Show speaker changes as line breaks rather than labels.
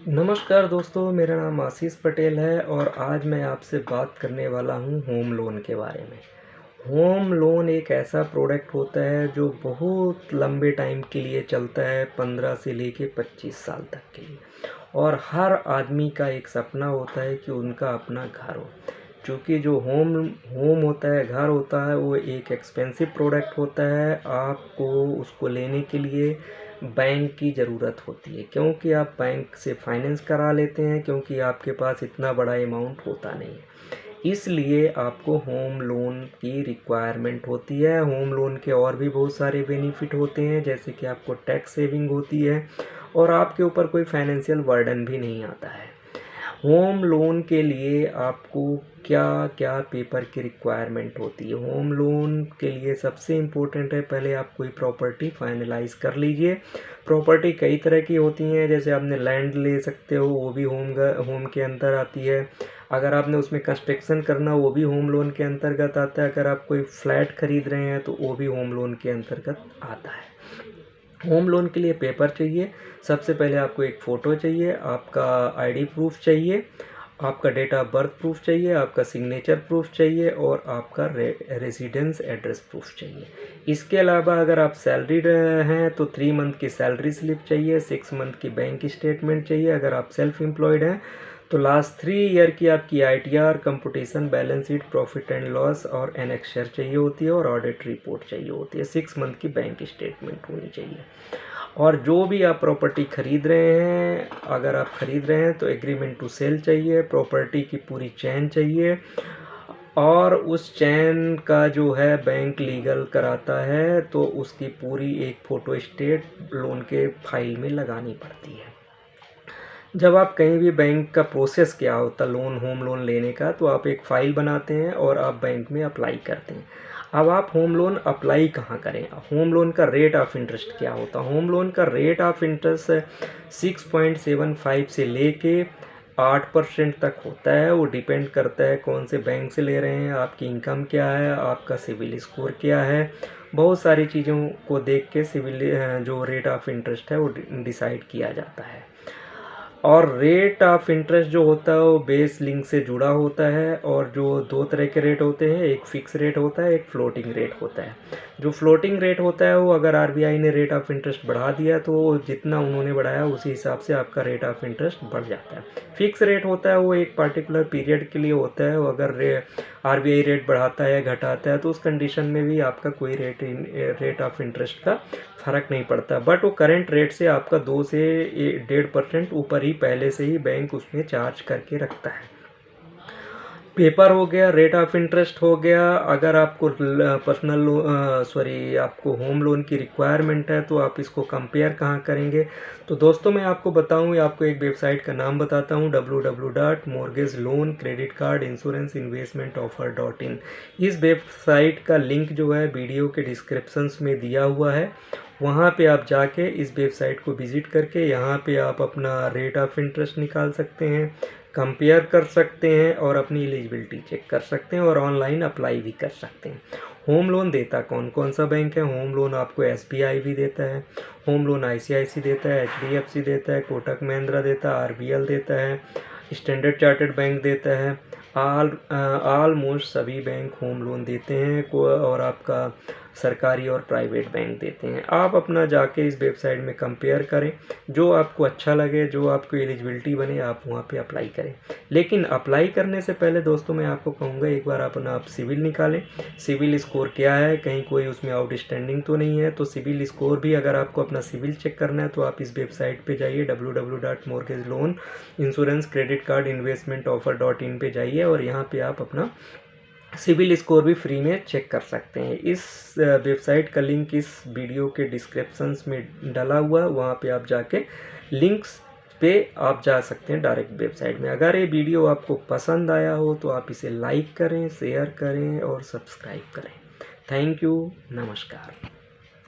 नमस्कार दोस्तों, मेरा नाम आशीष पटेल है और आज मैं आपसे बात करने वाला हूँ होम लोन के बारे में। होम लोन एक ऐसा प्रोडक्ट होता है जो बहुत लंबे टाइम के लिए चलता है, 15 से लेके 25 साल तक के लिए। और हर आदमी का एक सपना होता है कि उनका अपना घर हो। क्योंकि जो होम होम होता है, घर होता है, वो एक एक्सपेंसिव प्रोडक्ट होता है। आपको उसको लेने के लिए बैंक की ज़रूरत होती है, क्योंकि आप बैंक से फाइनेंस करा लेते हैं, क्योंकि आपके पास इतना बड़ा अमाउंट होता नहीं है। इसलिए आपको होम लोन की रिक्वायरमेंट होती है। होम लोन के और भी बहुत सारे बेनिफिट होते हैं, जैसे कि आपको टैक्स सेविंग होती है और आपके ऊपर कोई फाइनेंशियल बर्डन भी नहीं आता है। होम लोन के लिए आपको क्या क्या पेपर की रिक्वायरमेंट होती है? होम लोन के लिए सबसे इम्पोर्टेंट है, पहले आप कोई प्रॉपर्टी फाइनलाइज कर लीजिए। प्रॉपर्टी कई तरह की होती हैं, जैसे आपने लैंड ले सकते हो, वो भी होम के अंदर आती है। अगर आपने उसमें कंस्ट्रक्शन करना, वो भी होम लोन के अंतर्गत आता है। अगर आप कोई फ्लैट खरीद रहे हैं तो वो भी होम लोन के अंतर्गत आता है। होम लोन के लिए पेपर चाहिए। सबसे पहले आपको एक फ़ोटो चाहिए, आपका आईडी प्रूफ चाहिए, आपका डेट ऑफ बर्थ प्रूफ चाहिए, आपका सिग्नेचर प्रूफ चाहिए और आपका रेसिडेंस एड्रेस प्रूफ चाहिए। इसके अलावा अगर आप सैलरीड हैं तो 3 मंथ की सैलरी स्लिप चाहिए, 6 मंथ की बैंक स्टेटमेंट चाहिए। अगर आप सेल्फ एम्प्लॉयड हैं तो लास्ट 3 ईयर की आपकी ITR, competition, balance sheet, profit and loss और एनेक्सर चाहिए होती है और ऑडिट रिपोर्ट चाहिए होती है। 6 मंथ की बैंक स्टेटमेंट होनी चाहिए। और जो भी आप प्रॉपर्टी खरीद रहे हैं, अगर आप खरीद रहे हैं तो एग्रीमेंट टू सेल चाहिए, प्रॉपर्टी की पूरी चैन चाहिए और उस चैन का जो है बैंक लीगल कराता है, तो उसकी पूरी एक फ़ोटो स्टेट लोन के फाइल में लगानी पड़ती है। जब आप कहीं भी बैंक का प्रोसेस क्या होता है होम लोन लेने का, तो आप एक फ़ाइल बनाते हैं और आप बैंक में अप्लाई करते हैं। अब आप होम लोन अप्लाई कहाँ करें? होम लोन का रेट ऑफ इंटरेस्ट क्या होता है? होम लोन का रेट ऑफ इंटरेस्ट 6.75 से लेके 8% तक होता है। वो डिपेंड करता है कौन से बैंक से ले रहे हैं, आपकी इनकम क्या है, आपका सिविल स्कोर क्या है। बहुत सारी चीज़ों को देख के सिविल जो रेट ऑफ इंटरेस्ट है वो डिसाइड किया जाता है। और रेट ऑफ इंटरेस्ट जो होता है वो बेस लिंक से जुड़ा होता है। और जो 2 तरह के रेट होते हैं, एक फिक्स रेट होता है, एक फ्लोटिंग रेट होता है। जो फ्लोटिंग रेट होता है वो अगर आरबीआई ने रेट ऑफ इंटरेस्ट बढ़ा दिया तो जितना उन्होंने बढ़ाया उसी हिसाब से आपका रेट ऑफ इंटरेस्ट बढ़ जाता है। फिक्स रेट होता है वो एक पर्टिकुलर पीरियड के लिए होता है। वो अगर आरबीआई रेट बढ़ाता है या घटाता है तो उस कंडीशन में भी आपका कोई रेट ऑफ इंटरेस्ट का फ़र्क नहीं पड़ता। बट वो करंट रेट से आपका 2 से 1.5% ऊपर ही पहले से ही बैंक उसमें चार्ज करके रखता है। पेपर हो गया, रेट ऑफ इंटरेस्ट हो गया। अगर आपको आपको होम लोन की रिक्वायरमेंट है तो आप इसको कंपेयर कहाँ करेंगे? तो दोस्तों मैं आपको बताऊँ, आपको एक वेबसाइट का नाम बताता हूँ, www.mortgage-loan-credit-card-insurance-investment-offer.in। इस वेबसाइट का लिंक जो है वीडियो के डिस्क्रिप्शंस में दिया हुआ है। वहाँ पे आप जाके इस वेबसाइट को विज़िट करके यहाँ पे आप अपना रेट ऑफ इंटरेस्ट निकाल सकते हैं, कंपेयर कर सकते हैं और अपनी एलिजिबिलिटी चेक कर सकते हैं और ऑनलाइन अप्लाई भी कर सकते हैं। होम लोन देता कौन कौन सा बैंक है? होम लोन आपको एसबीआई भी देता है, होम लोन आईसीआईसी देता है, एचडीएफसी देता है, कोटक महिंद्रा देता है, आरबीएल देता है, स्टैंडर्ड चार्टर्ड बैंक देता है। ऑलमोस्ट सभी बैंक होम लोन देते हैं और आपका सरकारी और प्राइवेट बैंक देते हैं। आप अपना जाके इस वेबसाइट में कंपेयर करें, जो आपको अच्छा लगे, जो आपको एलिजिबिलिटी बने, आप वहाँ पे अप्लाई करें। लेकिन अप्लाई करने से पहले दोस्तों मैं आपको कहूँगा एक बार अपना आप सिविल निकालें। सिविल स्कोर क्या है, कहीं कोई उसमें आउटस्टैंडिंग तो नहीं है? तो सिविल स्कोर भी अगर आपको अपना सिविल चेक करना है तो आप इस वेबसाइट पे जाइए, www.mortgage-loan-insurance-credit-card-investment-offer.in पे जाइए और यहाँ पे आप अपना सिविल स्कोर भी फ्री में चेक कर सकते हैं। इस वेबसाइट का लिंक इस वीडियो के डिस्क्रिप्शंस में डाला हुआ है, वहाँ पे आप जाके लिंक्स पे आप जा सकते हैं डायरेक्ट वेबसाइट में। अगर ये वीडियो आपको पसंद आया हो तो आप इसे लाइक करें, शेयर करें और सब्सक्राइब करें। थैंक यू, नमस्कार।